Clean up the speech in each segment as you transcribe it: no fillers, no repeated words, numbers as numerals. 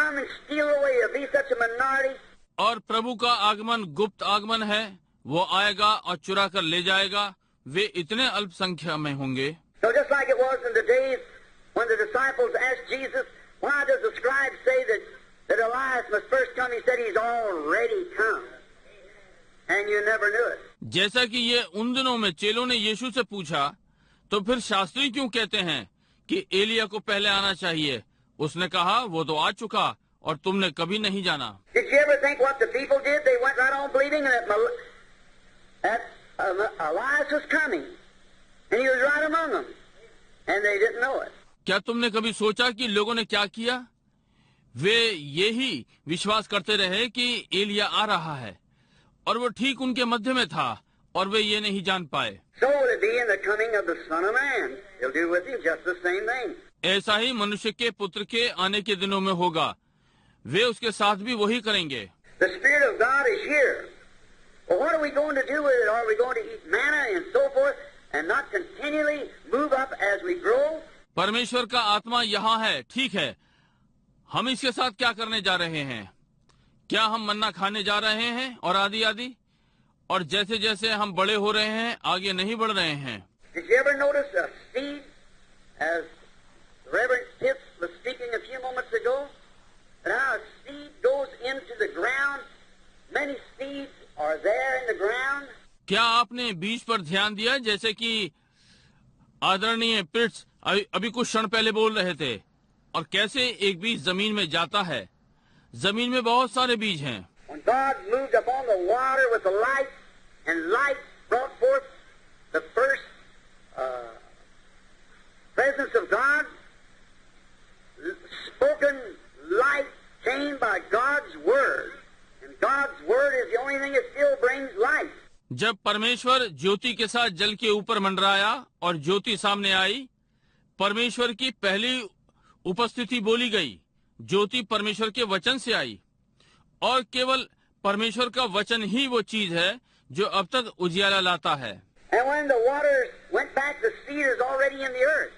come and steal away. It'll be such a minority. और प्रभु का आगमन गुप्त आगमन है, वो आएगा और चुरा कर ले जाएगा, वे इतने अल्पसंख्या में होंगे. So just like it was in the days when the disciples asked Jesus, why does the scribe say that Elias must first come? He said he's already come. And you never knew it. जैसा कि ये उन दिनों में चेलों ने यीशु से पूछा, तो फिर शास्त्री क्यों कहते हैं कि एलिया को पहले आना चाहिए? उसने कहा वो तो आ चुका और तुमने कभी नहीं जाना. Did you ever think what the people did? They went right on believing that Elias was coming, and he was right among them, and they didn't know it. क्या तुमने कभी सोचा कि लोगों ने क्या किया? वे यही विश्वास करते रहे कि एलिया आ रहा है, और वो ठीक उनके मध्य में था, और वे ये नहीं जान पाए. So will it be in the coming of the Son of Man. He'll do with him just the same thing. ऐसा ही मनुष्य के पुत्र के आने के दिनों में होगा, वे उसके साथ भी वही करेंगे. The Spirit of God is here. Well, what are we going to do with it? Are we going to eat manna and so forth, and not continually move up as we grow? परमेश्वर का आत्मा यहाँ है, ठीक है. हम इसके साथ क्या करने जा रहे हैं? क्या हम मन्ना खाने जा रहे हैं और आदि आदि, और जैसे जैसे हम बड़े हो रहे हैं आगे नहीं बढ़ रहे हैं. Did you ever notice a seed, as Reverend Pitts was speaking a few moments ago, that how a seed goes into the ground, many seeds are there in the ground? क्या आपने बीज पर ध्यान दिया, जैसे कि आदरणीय पिट्स अभी कुछ क्षण पहले बोल रहे थे, और कैसे एक बीज जमीन में जाता है? जमीन में बहुत सारे बीज हैं. When God moved upon the water with the light, and light brought forth the first presence of God, spoken light came by God's word, and God's word is the only thing that still brings light. जब परमेश्वर ज्योति के साथ जल के ऊपर मंडराया और ज्योति सामने आई, परमेश्वर की पहली उपस्थिति बोली गई. ज्योति परमेश्वर के वचन से आई, और केवल परमेश्वर का वचन ही वो चीज है जो अब तक उजियाला लाता है. And when the waters went back, the seed is already in the earth,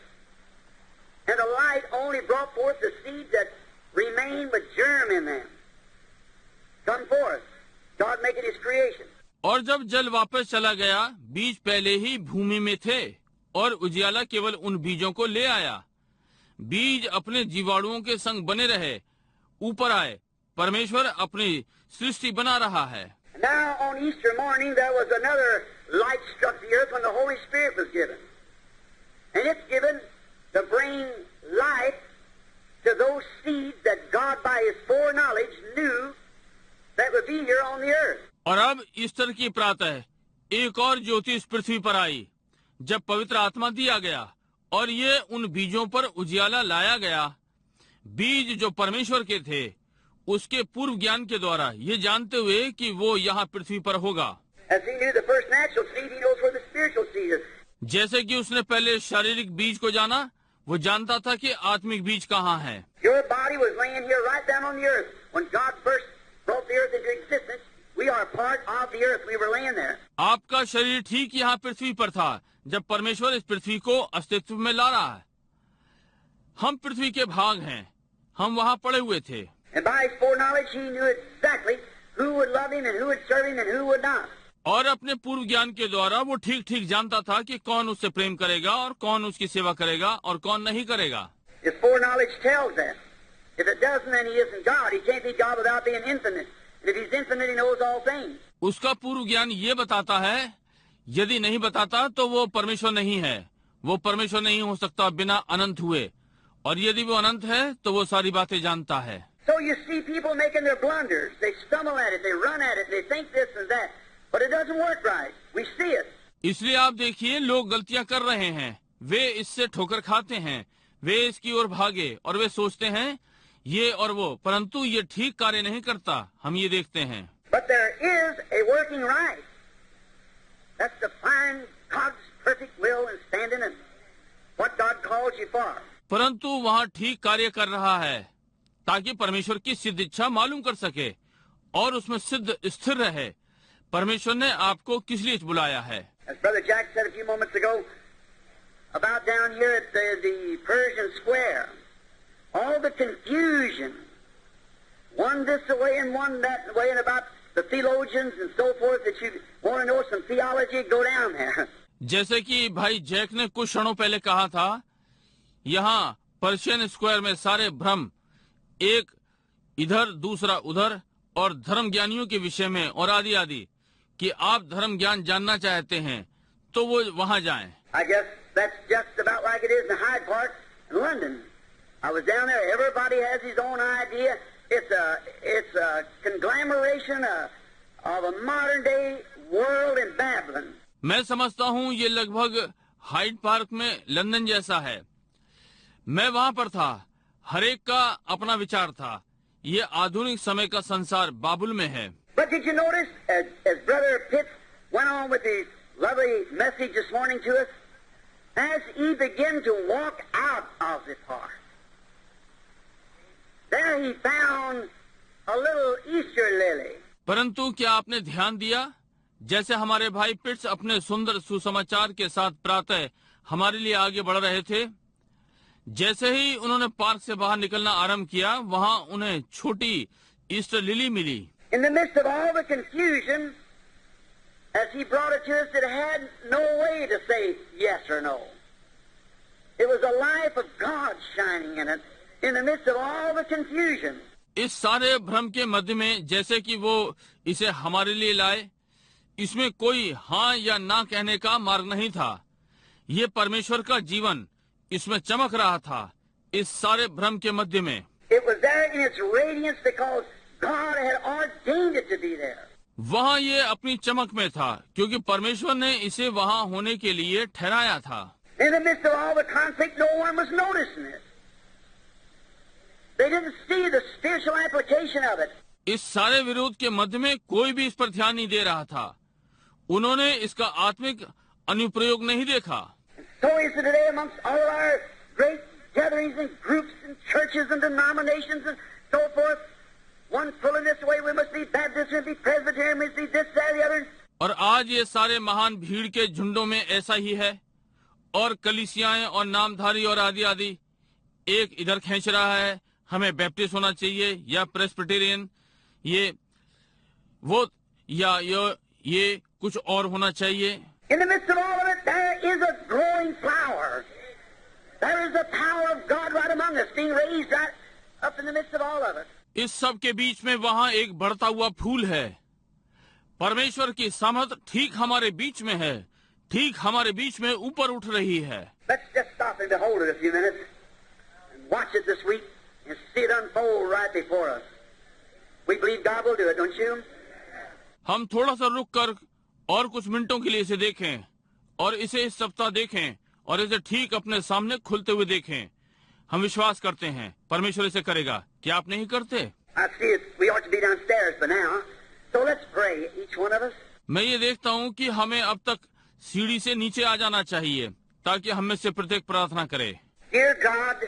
and the light only brought forth the seed that remained with germ in them. Come forth, God making His creation. और जब जल वापस चला गया, बीज पहले ही भूमि में थे, और उजियाला केवल उन बीजों को ले आया. बीज अपने जीवाणुओं के संग बने रहे, ऊपर आए. परमेश्वर अपनी सृष्टि बना रहा है. Now on Easter morning there was another light struck the earth when the Holy Spirit was given. And it's given to bring life to those seeds that God by His foreknowledge knew that would be here on the earth. और अब Easter की प्रातः एक और ज्योति इस पृथ्वी पर आई, जब पवित्र आत्मा दिया गया, और ये उन बीजों पर उजियाला लाया गया. बीज जो परमेश्वर के थे, उसके पूर्व ज्ञान के द्वारा ये जानते हुए कि वो यहाँ पृथ्वी पर होगा. जैसे कि उसने पहले शारीरिक बीज को जाना, वो जानता था कि आत्मिक बीज कहाँ है. आपका शरीर ठीक यहाँ पृथ्वी पर था जब परमेश्वर इस पृथ्वी को अस्तित्व में ला रहा है. हम पृथ्वी के भाग हैं, हम वहाँ पड़े हुए थे. And by His foreknowledge, He knew exactly who would love Him and who would serve Him and who would not. और अपने पूर्व ज्ञान के द्वारा वो ठीक ठीक जानता था कि कौन उससे प्रेम करेगा और कौन उसकी सेवा करेगा और कौन नहीं करेगा. His foreknowledge tells that. If it doesn't, then He isn't God. He can't be God without being infinite. And if He's infinite, He knows all things. उसका पूर्व ज्ञान ये बताता है, यदि नहीं बताता तो वो परमेश्वर नहीं है. वो परमेश्वर नहीं हो सकता बिना अनंत हुए, और यदि वो अनंत है तो वो सारी बातें जानता है. So you see people making their blunders. They stumble at it, they run at it, they think this and that. But it doesn't work right. We see it. इसलिए आप देखिए, लोग गलतियां कर रहे हैं, वे इससे ठोकर खाते हैं, वे इसकी ओर भागे, और वे सोचते हैं ये और वो, परंतु ये ठीक कार्य नहीं करता. हम ये देखते हैं. But there is a working right. That's to find God's perfect will and stand in it. What God calls you for. परंतु वहाँ ठीक कार्य कर रहा है, ताकि परमेश्वर की सिद्ध इच्छा मालूम कर सके और उसमें सिद्ध स्थिर रहे. परमेश्वर ने आपको किस लिए बुलाया है? As Brother Jack said a few moments ago, about down here at the Persian Square, all the confusion one this way and one that way, and about the theologians and so forth that you want to know some theology, go down there. जैसे कि भाई Jack ने कुछ क्षणों पहले कहा था, यहाँ पर्शियन स्क्वायर में सारे भ्रम, एक इधर दूसरा उधर, और धर्म ज्ञानियों के विषय में और आदि आदि, कि आप धर्म ज्ञान जानना चाहते हैं तो वो वहाँ जाएं। I guess that's just about like it is in Hyde Park in London. I was down there. Everybody has his own idea. It's a conglomeration of a modern day world in Babylon. मैं समझता हूँ ये लगभग Hyde Park में London जैसा है। मैं वहाँ पर था, हर एक का अपना विचार था। ये आधुनिक समय का संसार बाबुल में है। But did you notice, as Brother Pitts went on with his lovely message this morning to us, as he began to walk out of the park, there he found a little Easter lily. परंतु क्या आपने ध्यान दिया, जैसे हमारे भाई पिट्स अपने सुंदर सुसमाचार के साथ प्रातः हमारे लिए आगे बढ़ रहे थे, जैसे ही उन्होंने पार्क से बाहर निकलना आरंभ किया, वहाँ उन्हें छोटी ईस्टर लिली मिली। In the midst of all the confusion, as he brought it to us, it had no way to say yes or no. It was the life of God shining in it, in the midst of all the confusion. इस सारे भ्रम के मध्य में, जैसे कि वो इसे हमारे लिए लाए, इसमें कोई हाँ या ना कहने का मार्ग नहीं था। ये परमेश्वर का जीवन इसमें चमक रहा था, इस सारे भ्रम के मध्य में। It was there in its radiance because God had ordained it to be there. वहाँ ये अपनी चमक में था, क्योंकि परमेश्वर ने इसे वहाँ होने के लिए ठहराया था। In the midst of all the conflict, no one was noticing it. They didn't see the spiritual application of it. इस सारे विरोध के मध्य में कोई भी इस पर ध्यान नहीं दे रहा था। उन्होंने इसका आत्मिक अनुप्रयोग नहीं देखा। So is it today amongst all our great gatherings and groups and churches and denominations and so forth. One pulling this way, we must be Baptist, we must be Presbyterian, we must be this, that, the other. और आज ये सारे महान भीड़ के झुंडों में ऐसा ही है, और कलीसियाएं और नामधारी और आदि आदि, एक इधर खींच रहा है, हमें बैप्टिस्ट होना चाहिए या प्रेस्बिटेरियन, ये वो या ये कुछ और होना चाहिए। In the midst of all of it, there is a growing flower. There is the power of God right among us, being raised right up in the midst of all of it. इस सब के बीच में वहाँ एक बढ़ता हुआ फूल है। परमेश्वर की सामर्थ ठीक हमारे बीच में है, ठीक हमारे बीच में ऊपर उठ रही है। Let's just stop and behold it a few minutes and watch it this week and see it unfold right before us. We believe God will do it, don't you? हम थोड़ा सा रुक कर और कुछ मिनटों के लिए इसे देखें, और इसे इस सप्ताह देखें, और इसे ठीक अपने सामने खुलते हुए देखें। हम विश्वास करते हैं परमेश्वर इसे करेगा। क्या आप नहीं करते? I see it. We ought to be downstairs by now. So let's pray, each one of us. मैं ये देखता हूँ कि hमें अब तक सीढ़ी से नीचे आ जाना चाहिए, ताकि हम में से प्रत्येक प्रार्थना करे। Dear God,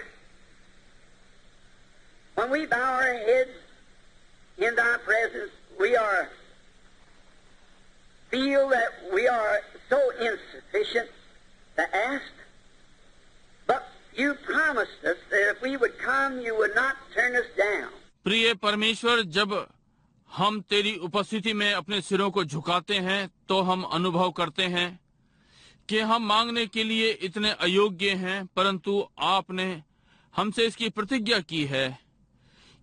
when we bow our heads in Thy presence, we feel that we are so insufficient to ask, but You promised us that if we would come, you would not turn us down. प्रिय परमेश्वर, जब हम तेरी उपस्थिति में अपने सिरों को झुकाते हैं तो हम अनुभव करते हैं कि हम मांगने के लिए इतने अयोग्य हैं, परंतु आपने हमसे इसकी प्रतिज्ञा की है,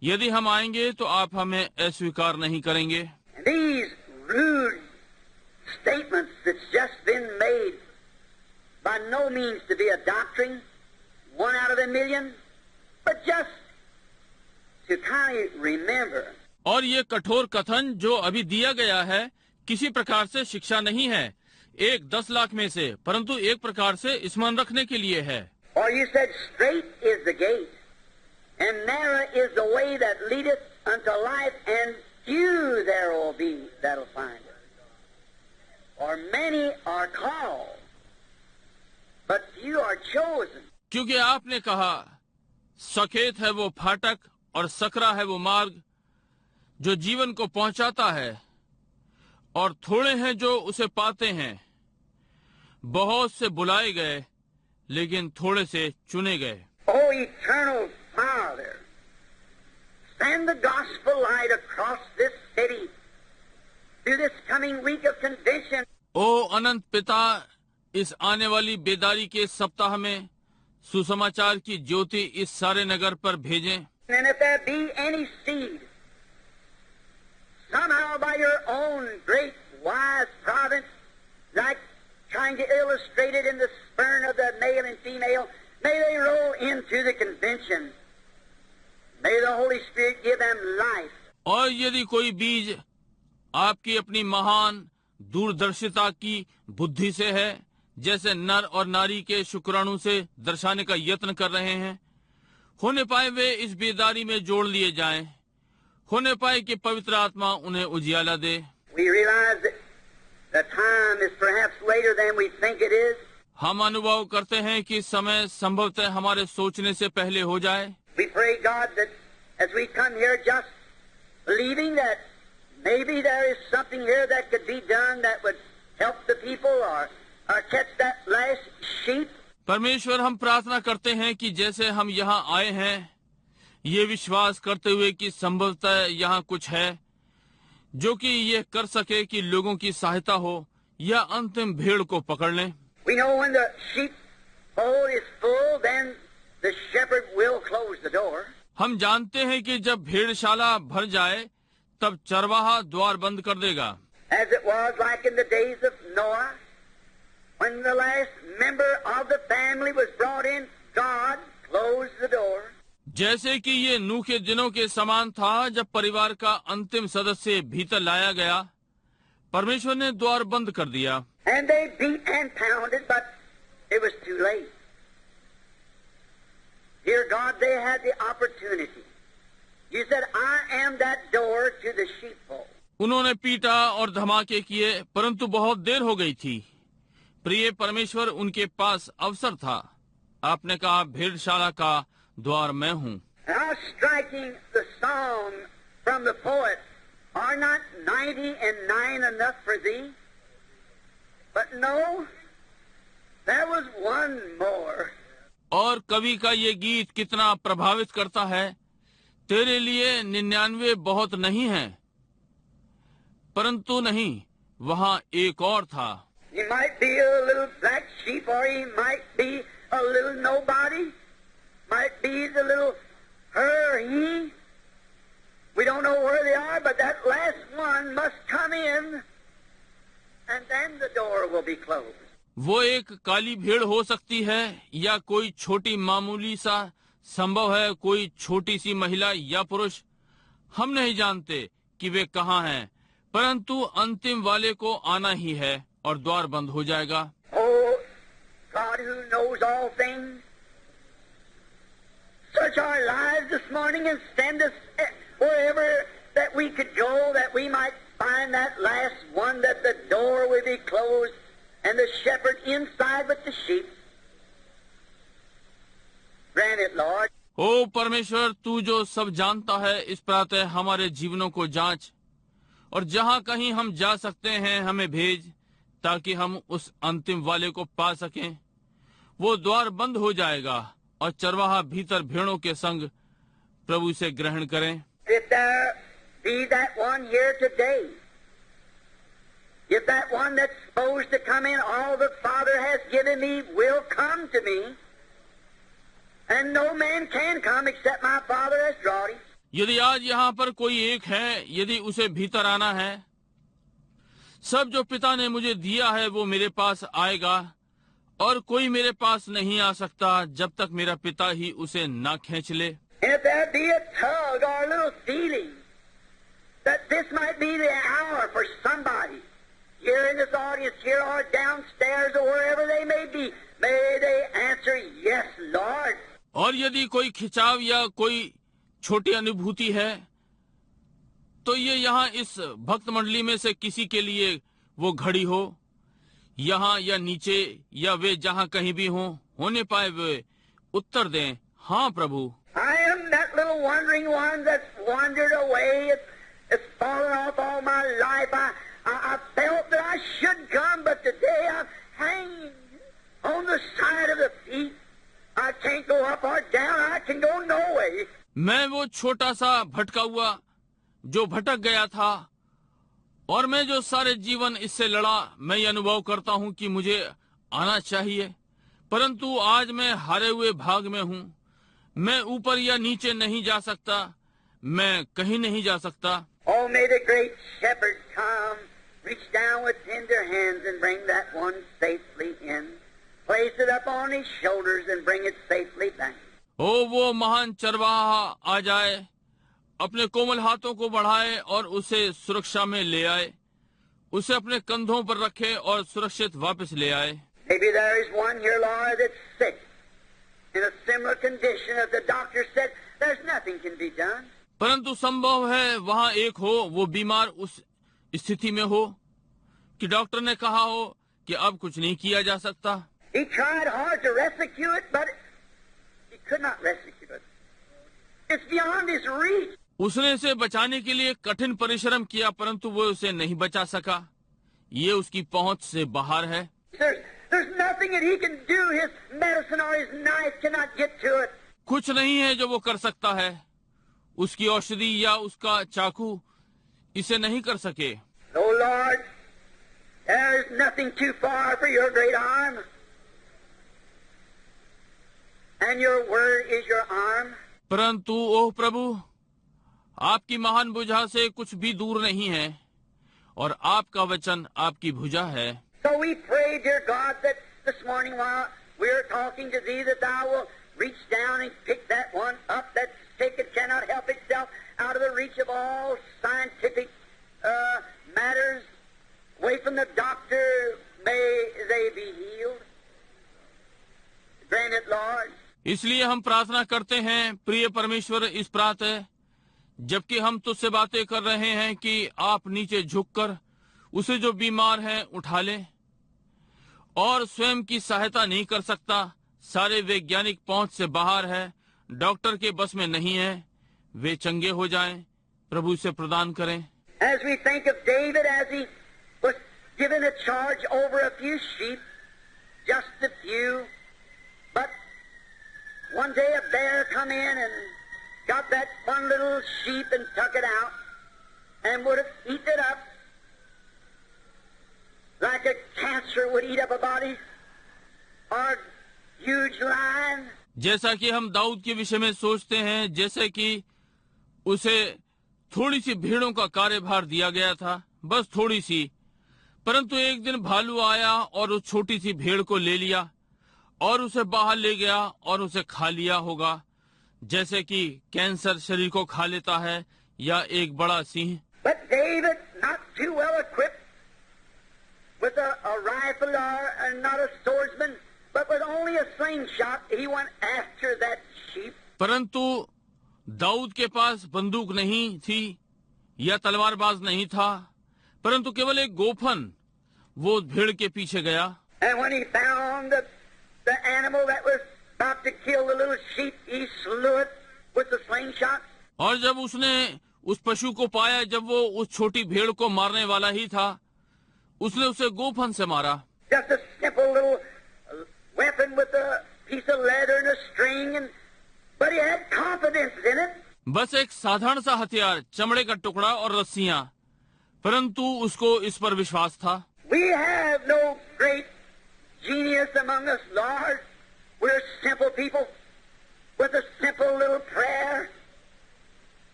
यदि हम आएंगे तो आप हमें अस्वीकार नहीं करेंगे। These rude statements that's just been made by no means to be a doctrine, one out of a million, but just to kind of remember. और ये कठोर कथन जो अभी दिया गया है किसी प्रकार से शिक्षा नहीं है, 1-10 लाख में से, परंतु एक प्रकार से स्मरण रखने के लिए है। Or you said, straight is the gate, and narrow is the way that leadeth unto life, and few there will be that'll find it. Or many are called, but few are chosen. क्योंकि आपने कहा, सखेत है वो फाटक और सकरा है वो मार्ग जो जीवन को पहुंचाता है, और थोड़े हैं जो उसे पाते हैं। बहुत से बुलाए गए, लेकिन थोड़े से चुने गए। Oh, eternal Father, send the gospel light across this city through this coming week of convention. ओ अनंत पिता, इस आने वाली बेदारी के सप्ताह में सुसमाचार की ज्योति इस सारे नगर पर भेजें। And if there be any seed, somehow by your own great wise providence, like trying to illustrate it in the sperm of the male and female, may they roll into the convention. May the Holy Spirit give them life. और यदि कोई बीज आपकी अपनी महान दूरदर्शिता की बुद्धि से है, जैसे नर और नारी के शुक्राणु से दर्शाने का यत्न कर रहे हैं, होने पाए वे इस बेदारी में जोड़ लिए जाएं, होने पाए कि पवित्र आत्मा उन्हें उजियाला दे। We realize that the time is perhaps later than we think it is. हम अनुभव करते हैं कि समय संभवतः हमारे सोचने से पहले हो जाए। We pray God that as we come here just believing that maybe there is something here that could be done that would help the people or catch that last sheep. परमेश्वर, हम प्रार्थना करते हैं कि जैसे हम यहाँ आए हैं, ये विश्वास करते हुए कि संभवतः यहाँ कुछ है जो कि ये कर सके कि लोगों की सहायता हो या अंतिम भेड़ को पकड़ लें। We know when the sheepfold is full, then the shepherd will close the door. हम जानते हैं कि जब भेड़शाला भर जाए तब चरवाहा द्वार बंद कर देगा। As it was like in the days of Noah, when the last member of the family was brought in, God closed the door. जैसे कि ये नूह के दिनों के समान था, जब परिवार का अंतिम सदस्य भीतर लाया गया, परमेश्वर ने द्वार बंद कर दिया। And they beat and pounded, but it was too late. Dear God, they had the opportunity. You said, I am that door to the sheepfold. उन्होंने पीटा और धमाके किए, परंतु बहुत देर हो गई थी। प्रिय परमेश्वर, उनके पास अवसर था। आपने कहा, भेड़शाला का द्वार मैं हूँ। How striking the song from the poet, are not 99 enough for thee? But no, there was one more. और कवि का ये गीत कितना प्रभावित करता है। तेरे लिए 99 बहुत नहीं है, परंतु नहीं, वहाँ एक और था। He might be a little black sheep, or he might be a little nobody, might be the little her or he. We don't know where they are, but that last one must come in, and then the door will be closed. वो एक काली भेड़ हो सकती है या कोई छोटी मामूली सा, संभव है कोई छोटी सी महिला या पुरुष। हम नहीं जानते कि वे कहाँ हैं, परंतु अंतिम वाले को आना ही है और द्वार बंद हो जाएगा। Oh, God who knows all things, search our lives this morning and send us wherever that we could go, that we might find that last one, that the door will be closed and the shepherd inside with the sheep. Grant it, Lord. ओ परमेश्वर, तू जो सब जानता है, इस प्रातः हमारे जीवनों को जांच और जहाँ कहीं हम जा सकते हैं हमें भेज, ताकि हम उस अंतिम वाले को पा सकें। वो द्वार बंद हो जाएगा और चरवाहा भीतर भेड़ों के संग प्रभु से ग्रहण करें। If there be that one here today, if that one that's supposed to come in, all the Father has given me will come to me, and no man can come except my Father has drawn him. यदि आज यहाँ पर कोई एक है, यदि उसे भीतर आना है, सब जो पिता ने मुझे दिया है वो मेरे पास आएगा, और कोई मेरे पास नहीं आ सकता जब तक मेरा पिता ही उसे ना खींच ले। And if there be a tug or a little feeling that this might be the hour for somebody here in this audience here or downstairs or wherever they may be, may they answer, yes, Lord. और यदि कोई खिंचाव या कोई छोटी अनुभूति है, तो ये यहाँ इस भक्त मंडली में से किसी के लिए वो घड़ी हो, यहाँ या नीचे या वे जहाँ कहीं भी हों, होने पाए वे उत्तर दें, हाँ प्रभु। I am that little wandering one that's wandered away. It's fallen off all my life. I felt that I should come, but today I'm hanging on the side of the feet. I can't go up or down. I can go no way. मैं वो छोटा सा भटका हुआ जो भटक गया था, और मैं जो सारे जीवन इससे लड़ा, मैं ये अनुभव करता हूँ कि मुझे आना चाहिए, परंतु आज मैं हारे हुए भाग में हूँ। मैं ऊपर या नीचे नहीं जा सकता, मैं कहीं नहीं जा सकता। Oh, may the great shepherd come, reach down with tender hands and bring that one safely in. Place it up on his shoulders and bring it safely back. ओ वो महान चरवाहा आ जाए, अपने कोमल हाथों को बढ़ाए और उसे सुरक्षा में ले आए, उसे अपने कंधों पर रखे और सुरक्षित वापस ले आए। Maybe there is one here, Lord, that's sick in a similar condition as the doctor said, there's nothing can be done. परंतु संभव है वहाँ एक हो, वो बीमार उस स्थिति में हो कि डॉक्टर ने कहा हो कि अब कुछ नहीं किया जा सकता। He tried hard to rescue it, but he could not rescue it. It's beyond his reach. उसने इसे बचाने के लिए कठिन परिश्रम किया, परंतु वो उसे नहीं बचा सका। ये उसकी पहुंच से बाहर है। There's nothing that he can do. His medicine or his knife cannot get to it. कुछ नहीं है जो वो कर सकता है, उसकी औषधि या उसका चाकू इसे नहीं कर सके। Oh Lord, there is nothing too far for your great arm, and your word is your arm. परंतु ओह प्रभु, आपकी महान भुजा से कुछ भी दूर नहीं है, और आपका वचन आपकी भुजा है। So we pray, dear God, that this morning while we're talking to Thee, that Thou will reach down and pick that one up that's sick and cannot help itself out of the reach of all scientific matters, away from the doctor. May they be healed. Grant it, Lord. इसलिए हम प्रार्थना करते हैं, प्रिय परमेश्वर, इस प्रातः जबकि हम तुझसे बातें कर रहे हैं कि आप नीचे झुककर उसे जो बीमार है उठा लें, और स्वयं की सहायता नहीं कर सकता, सारे वैज्ञानिक पहुंच से बाहर है, डॉक्टर के बस में नहीं है, वे चंगे हो जाएं, प्रभु से प्रदान करें। As we think of David as he was given a charge over a few sheep, just a few, but one day a bear come in and got that one little sheep and took it out and would have eaten it up like a cancer would eat up a body or a huge lion. जैसा कि हम दाऊद के विषय में सोचते हैं, जैसे कि उसे थोड़ी सी भेड़ों का कार्यभार दिया गया था, बस थोड़ी सी, परंतु एक दिन भालू आया और उस छोटी सी भेड़ को ले लिया और उसे बाहर ले गया और उसे खा लिया होगा, जैसे कि कैंसर शरीर को खा लेता है या एक बड़ा Singh. But David, not too well equipped with a rifle or not a swordsman, but with only a slingshot, he went after that sheep. परंतु दाऊद के पास बंदूक नहीं थी या तलवारबाज नहीं था, परंतु केवल एक गोफन, वो भेड़ के पीछे गया। And when he found the animal that was about to kill the little sheep, he slew it with the slingshot. और जब उसने उस पशु को पाया, जब वो उस छोटी भेड़ को मारने वाला ही था, उसने उसे गोफन से मारा। Just a simple little weapon with a piece of leather and a string, but he had confidence in it. बस एक साधारण सा हथियार, चमड़े का टुकड़ा और रस्सियां, परंतु उसको इस पर विश्वास था। We have no great genius among us, Lord. We're simple people with a simple little prayer.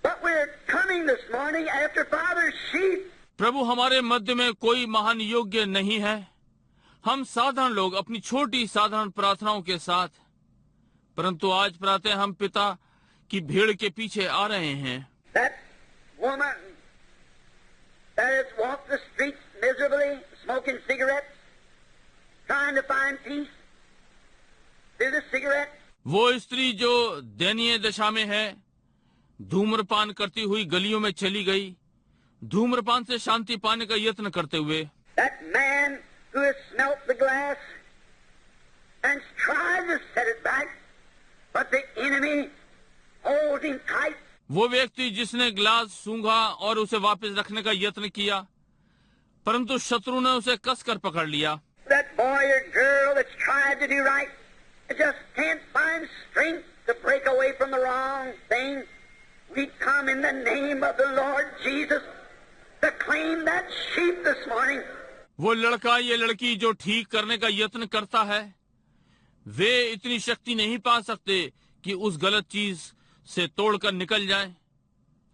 But we're coming this morning after Father's sheep. प्रभु, हमारे मध्य में कोई महान योग्य नहीं है, हम साधारण लोग अपनी छोटी साधारण प्रार्थनाओं के साथ, परंतु आज प्रातः हम पिता की भेड़ के पीछे आ रहे हैं। That woman that has walked the streets miserably, smoking cigarettes, trying to find peace through the cigarette. वो स्त्री जो दयनीय दशा में है, धूम्रपान करती हुई गलियों में चली गई, धूम्रपान से शांति पाने का यत्न करते हुए। That man who has smelt the glass and tried to set it back, but the enemy holds him tight. वो व्यक्ति जिसने ग्लास सूंघा और उसे वापस रखने का यत्न किया, परंतु शत्रु ने उसे कसकर पकड़ लिया। That boy or girl that's tried to do right just can't find strength to break away from the wrong thing, we come in the name of the Lord Jesus to claim that sheep this morning. वो लड़का या लड़की जो ठीक करने का यत्न करता है, वे इतनी शक्ति नहीं पा सकते कि उस गलत चीज से तोड़कर निकल जाएं।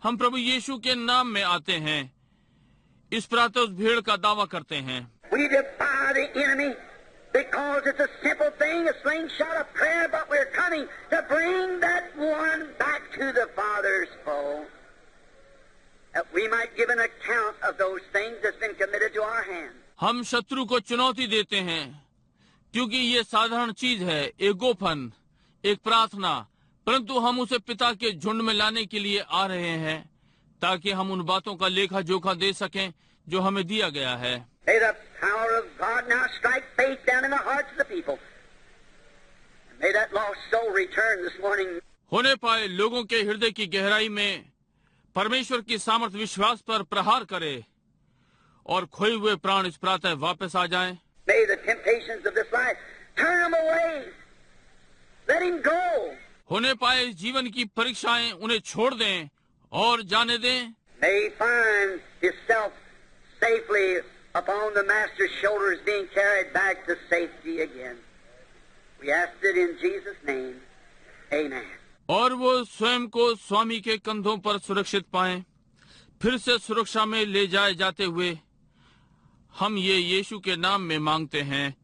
हम प्रभु यीशु के नाम में आते हैं, इस प्रातः उस भीड़ का दावा करते हैं। We defy the enemy because it's a simple thing, a slingshot of prayer, but we're coming to bring that one back to the Father's fold, that we might give an account of those things that's been committed to our hand. हम शत्रु को चुनौती देते हैं, क्योंकि ये साधारण चीज है, एक गोफन, एक प्रार्थना, परंतु हम उसे पिता के झुंड में लाने के लिए आ रहे हैं, ताकि हम उन बातों का लेखा जोखा दे सकें जो हमें दिया गया है। May the power of God now strike faith down in the hearts of the people. And may that lost soul return this morning. होने पाए लोगों के हृदय की गहराई में परमेश्वर की सामर्थ विश्वास पर प्रहार करे और खोए हुए प्राण इस प्रातः वापस आ जाएं। May the temptations of this life turn him away. Let him go. होने पाए इस जीवन की परीक्षाएं उन्हें छोड़ दें और जाने दें। May he find himself safely upon the Master's shoulders, being carried back to safety again. We ask it in Jesus' name. Amen. और वो स्वयं को स्वामी के कंधों पर सुरक्षित पाएं, फिर से सुरक्षा में ले जाए जाते हुए हम ये यीशु के नाम में मांगते हैं।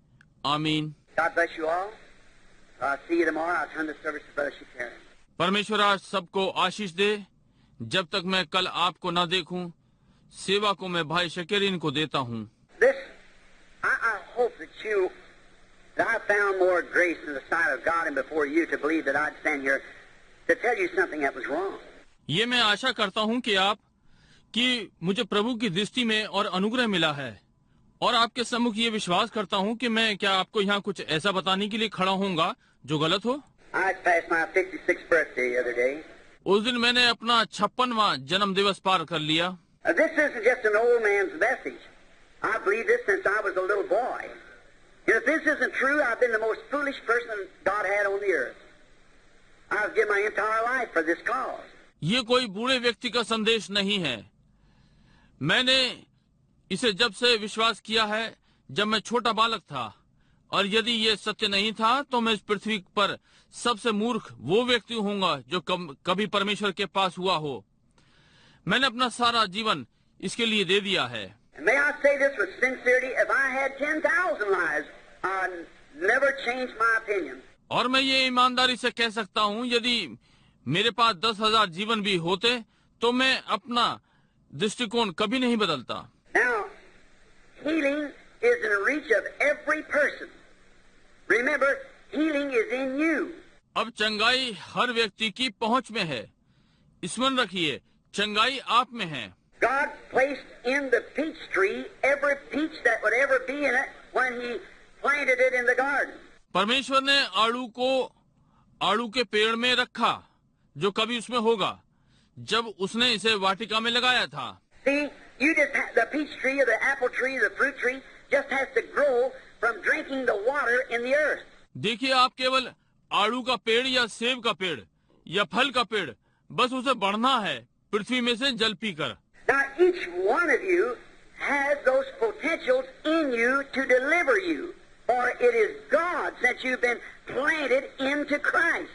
आमीन। God bless you all. I'll see you tomorrow. I'll turn the service to Brother Shakira. परमेश्वर आज सबको आशीष दे। जब तक मैं कल आपको न देखूं, सेवा को मैं भाई शकेरीन को देता हूं। I hope that I found more grace in the sight of God and before you to believe that I'd stand here to tell you something that was wrong. ये मैं आशा करता हूं कि मुझे प्रभु की दृष्टि में और अनुग्रह मिला है, और आपके सम्मुख ये विश्वास करता हूं कि मैं क्या आपको यहाँ कुछ ऐसा बताने के लिए खड़ा होऊंगा जो गलत हो। I passed my 56th birthday the other day. उस दिन मैंने अपना 56वां जन्म दिवस पार कर लिया। This isn't just an old man's message. I believe this since I was a little boy. And if this isn't true, I've been the most foolish person God had on the earth. I've given my entire life for this cause. ये कोई बूढ़े व्यक्ति का संदेश नहीं है। मैंने इसे जब से विश्वास किया है जब मैं छोटा बालक था, और यदि ये सत्य नहीं था तो मैं इस पृथ्वी पर सबसे मूर्ख वो व्यक्ति होऊंगा जो कभी परमेश्वर के पास हुआ हो। मैंने अपना सारा जीवन इसके लिए दे दिया है। May I say this with sincerity, if I had 10,000 lives, I'd never change my opinion. और मैं ये ईमानदारी से कह सकता हूँ, यदि मेरे पास 10,000 जीवन भी होते तो मैं अपना दृष्टिकोण कभी नहीं बदलता। Now, healing is in reach of every person. Remember, healing is in you. अब चंगाई हर व्यक्ति की पहुंच में है। स्मरण रखिए, चंगाई आप में है। God placed in the peach tree every peach that would ever be in it when He planted it in the garden. परमेश्वर ने आड़ू के पेड़ में रखा जो कभी उसमें होगा, जब उसने इसे वाटिका में लगाया था। See, the peach tree or the apple tree or the fruit tree just has to grow from drinking the water in the earth. देखिए, आप केवल आड़ू का पेड़ या सेब का पेड़ या फल का पेड़, बस उसे बढ़ना है पृथ्वी में से जल पीकर। Now, each one of you has those potentials in you to deliver you, for it is God since you've been planted into Christ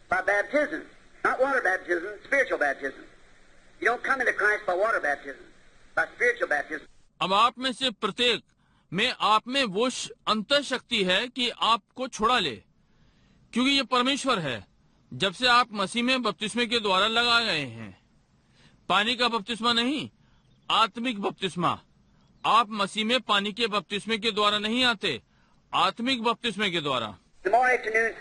by baptism, not water baptism, spiritual baptism. You don't come into Christ by water baptism, by spiritual baptism. अब आप में से प्रत्येक में आप में वो अंतर शक्ति है कि आपको छुड़ा ले, क्योंकि ये परमेश्वर है जब से आप मसीह में बपतिस्मे के द्वारा लगाए गए हैं। पानी का बपतिस्मा नहीं, आत्मिक बपतिस्मा। आप मसीह में पानी के बपतिस्मे के द्वारा नहीं आते, आत्मिक बपतिस्मे के द्वारा। Tomorrow afternoon,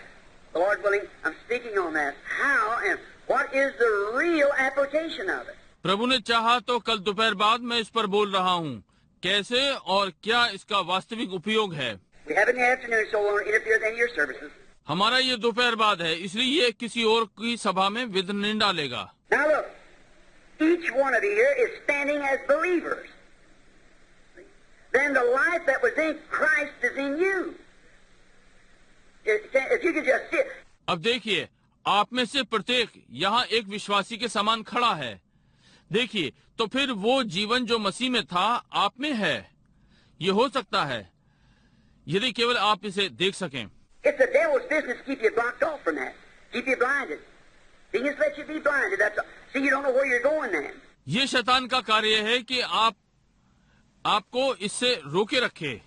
the Lord willing, I'm speaking on that. How and what is the real application of it? प्रभु ने चाहा तो कल दोपहर बाद मैं इस पर बोल रहा हूँ, कैसे और क्या इसका वास्तविक उपयोग है। We have it in the afternoon, so we won't interfere with any of your services. हमारा ये दोपहर बाद है, इसलिए ये किसी और की सभा में विघ्न नहीं डालेगा। Now look, each one of you here is standing as believers. Then the life that was in Christ is in you. If you could just see it. अब देखिए, आप में से प्रत्येक यहाँ एक विश्वासी के समान खड़ा है। देखिए, तो फिर वो जीवन जो मसीह में था आप में है। ये हो सकता है यदि केवल आप इसे देख सकें। It's the devil's business to keep you blocked off from that, keep you blinded. He just lets you be blinded. That's all. See, you don't know where you're going then. ये शैतान का कार्य है कि आपको इससे रोके रखे,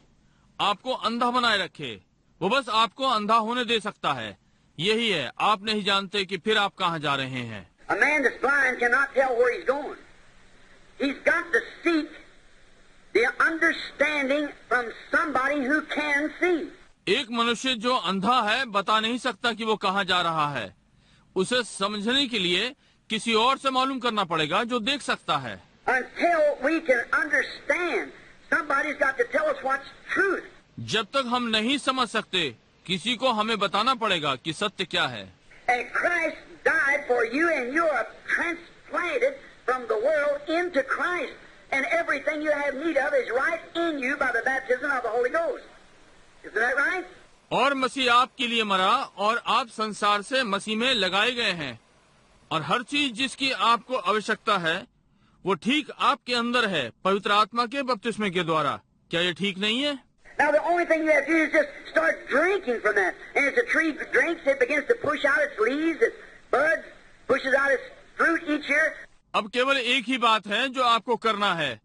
आपको अंधा बनाए रखे। वो बस आपको अंधा होने दे सकता है। यही है, आप नहीं जानते कि फिर आप कहाँ जा रहे हैं। A man that's blind cannot tell where he's going. He's got to seek the understanding from somebody who can see. एक मनुष्य जो अंधा है बता नहीं सकता कि वो कहाँ जा रहा है। उसे समझने के लिए किसी और से मालूम करना पड़ेगा जो देख सकता है। Until we can understand, somebody's got to tell us what's truth. जब तक हम नहीं समझ सकते, किसी को हमें बताना पड़ेगा कि सत्य क्या है। And Christ died for you, and you are transplanted from the world into Christ, and everything you have need of is right in you by the baptism of the Holy Ghost. Isn't that right? और मसीह आपके लिए मरा और आप संसार से मसीह में लगाए गए हैं, और हर चीज जिसकी आपको आवश्यकता है वो ठीक आपके अंदर है पवित्र आत्मा के बपतिस्मे के द्वारा। क्या ये ठीक नहीं है? Now the only thing you have to do is just start drinking from that. And as the tree drinks, it begins to push out its leaves, its buds, pushes out its fruit each year. अब केवल एक ही बात है जो आपको करना है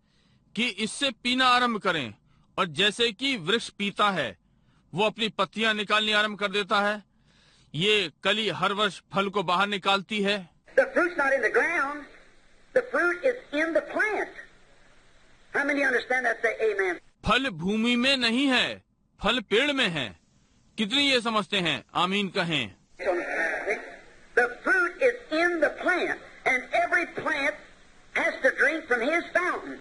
कि इससे पीना आरंभ करें, और जैसे कि वृक्ष पीता है वो अपनी पत्तियां निकालनी आरंभ कर देता है, ये कली हर वर्ष फल को बाहर निकालती है। The fruit's not in the ground. The fruit is in the plant. How many understand that? Say amen. फल भूमि में नहीं है, फल पेड़ में है। कितनी ये समझते हैं? आमीन कहें। The fruit is in the plant, and every plant has to drink from his fountain.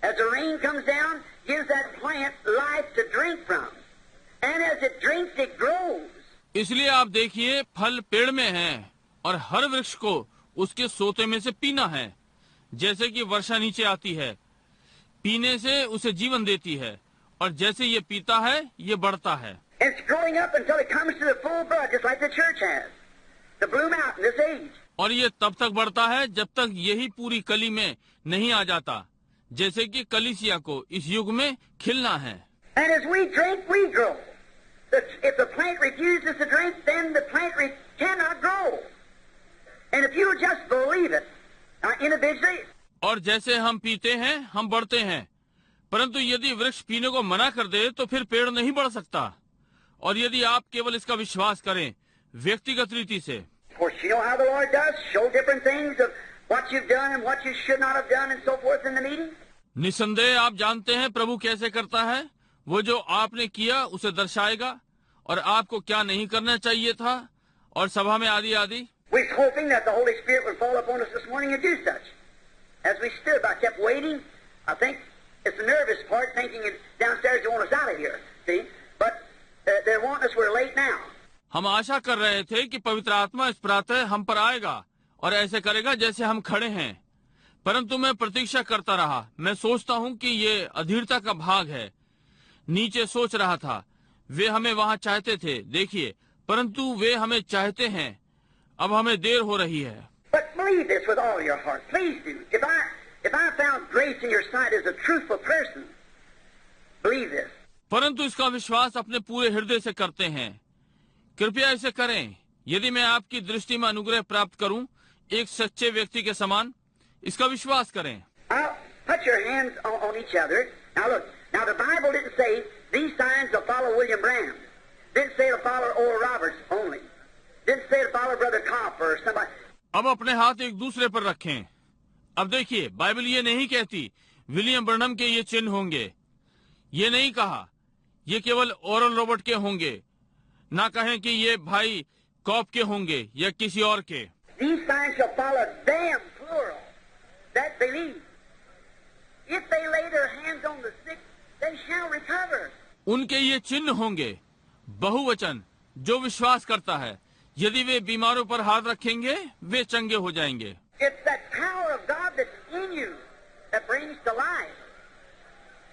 As the rain comes down, gives that plant life to drink from. And as it drinks, it grows. इसलिए आप देखिए, फल पेड़ में है और हर वृक्ष को उसके सोते में से पीना है। जैसे कि वर्षा नीचे आती है, पीने से उसे जीवन देती है, और जैसे ये पीता है ये बढ़ता है। It's growing up until it comes to the full bud, just like the church has. To bloom out in this age. और ये तब तक बढ़ता है जब तक यही पूरी कली में नहीं आ जाता, जैसे कि कलीसिया को इस युग में खिलना है। And as we drink, we grow. If the plant refuses to drink, then the plant cannot grow. And if you just believe it, individually. और जैसे हम पीते हैं हम बढ़ते हैं, परंतु यदि वृक्ष पीने को मना कर दे तो फिर पेड़ नहीं बढ़ सकता। और यदि आप केवल इसका विश्वास करें व्यक्तिगत रीति से। Of course, you know how the Lord does, show different things of what you've done and what you should not have done and so forth in the meeting. निसंदेह आप जानते हैं प्रभु कैसे करता है। वो जो आपने किया उसे दर्शाएगा, और आपको क्या नहीं करना चाहिए था, और सभा में आदि आदि। We're hoping that the Holy Spirit would fall upon us this morning and do such. As we stood, I kept waiting. I think it's the nervous part, thinking it downstairs they want us out of here. See, but they want us. We're late now. हम आशा कर रहे थे कि पवित्र आत्मा इस प्रातः हम पर आएगा और ऐसे करेगा जैसे हम खड़े हैं, परंतु मैं प्रतीक्षा करता रहा। मैं सोचता हूँ कि ये अधीरता का भाग है। नीचे सोच रहा था, वे हमें वहाँ चाहते थे, देखिए, परंतु वे हमें चाहते हैं। अब हमें देर हो रही है। But believe this with all your heart. Please do. If I found grace in your sight as a truthful person, believe this. परंतु इसका विश्वास अपने पूरे हृदय से करते हैं। कृपया इसे करें। यदि मैं आपकी दृष्टि में अनुग्रह प्राप्त करूं एक सच्चे व्यक्ति के समान, इसका विश्वास करें। Now, put your hands on each other. Now look. Now the Bible didn't say these signs will follow William Branham. Didn't say it'll follow Oral Roberts only. Didn't say it'll follow Brother Kopp or somebody. अब अपने हाथ एक दूसरे पर रखें। अब देखिए, Bible ये नहीं कहती विलियम ब्रनम के ये चिन्ह होंगे। ये नहीं कहा ये केवल ओरल रॉबर्ट के होंगे। ना कहें कि ये भाई कॉप के होंगे या किसी और के। These signs shall follow them, plural, that believe. If they lay their hands on the sick, they shall recover. उनके ये चिन्ह होंगे, बहुवचन, जो विश्वास करता है। यदि वे बीमारों पर हाथ रखेंगे वे चंगे हो जाएंगे। It's that power of God that's in you that brings to life.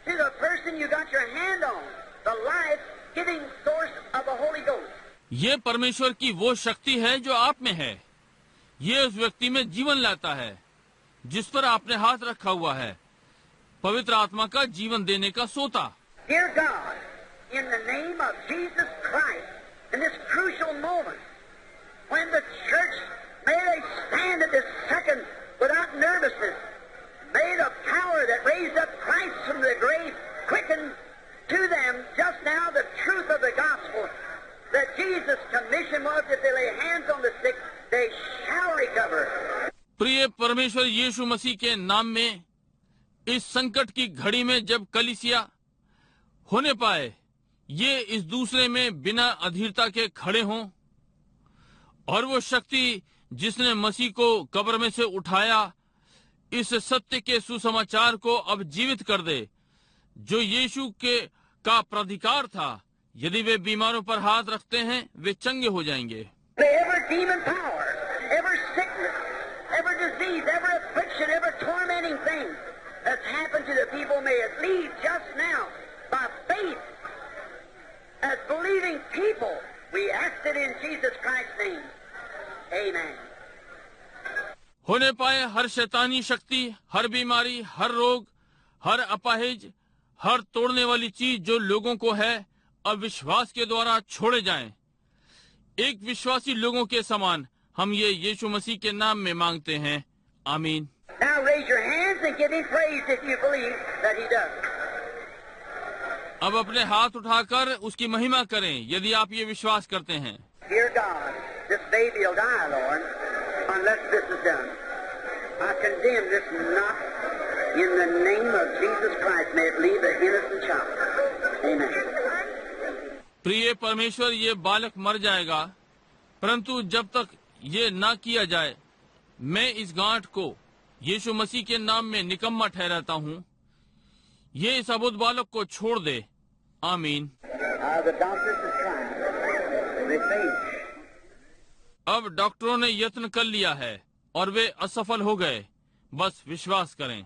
To the person you got your hand on, the life-giving source of the Holy Ghost. ये परमेश्वर की वो शक्ति है जो आप में है। ये उस व्यक्ति में जीवन लाता है जिस पर आपने हाथ रखा हुआ है, पवित्र आत्मा का जीवन देने का सोता। Dear God, in the name of Jesus Christ, in this crucial moment, when the church, may they stand at this second without nervousness, may the power that raised up Christ from the grave quicken to them just now the truth of the gospel, that Jesus' commission was that they lay hands on the sick, they shall recover. प्रिय परमेश्वर यीशु मसीह के नाम में इस संकट की घड़ी में जब कलीसिया होने पाए, ये इस दूसरे में बिना अधीरता के खड़े हों, और वो शक्ति जिसने मसीह को कब्र में से उठाया इस सत्य के सुसमाचार को अब जीवित कर दे, जो यीशु के का प्राधिकार था। यदि वे बीमारों पर हाथ रखते हैं, वे चंगे हो जाएंगे। Every demon power, every sickness, every disease, every affliction, every tormenting thing that's happened to the people, may it leave just now by faith as believing people. We ask it in Jesus Christ's name. Amen. होने पाए हर शैतानी शक्ति, हर बीमारी, हर रोग, हर अपाहिज, हर तोड़ने वाली चीज जो लोगों को है, अब विश्वास के द्वारा छोड़े जाएं। एक विश्वासी लोगों के समान हम ये यीशु मसीह के नाम में मांगते हैं। आमीन। Now raise your hands and give him praise if you believe that he does. अब अपने हाथ उठाकर उसकी महिमा करें यदि आप ये विश्वास करते हैं। Dear God, this baby will die, Lord, unless this is done. I condemn this knot in the name of Jesus Christ. May it leave the innocent child. Amen. प्रिय परमेश्वर, ये बालक मर जाएगा, परंतु जब तक ये ना किया जाए, मैं इस गांठ को यीशु मसीह के नाम में निकम्मा ठहराता हूँ। ये इस अबुद्ध बालक को छोड़ दे। आमीन। अब डॉक्टरों ने यत्न कर लिया है और वे असफल हो गए। बस विश्वास करें।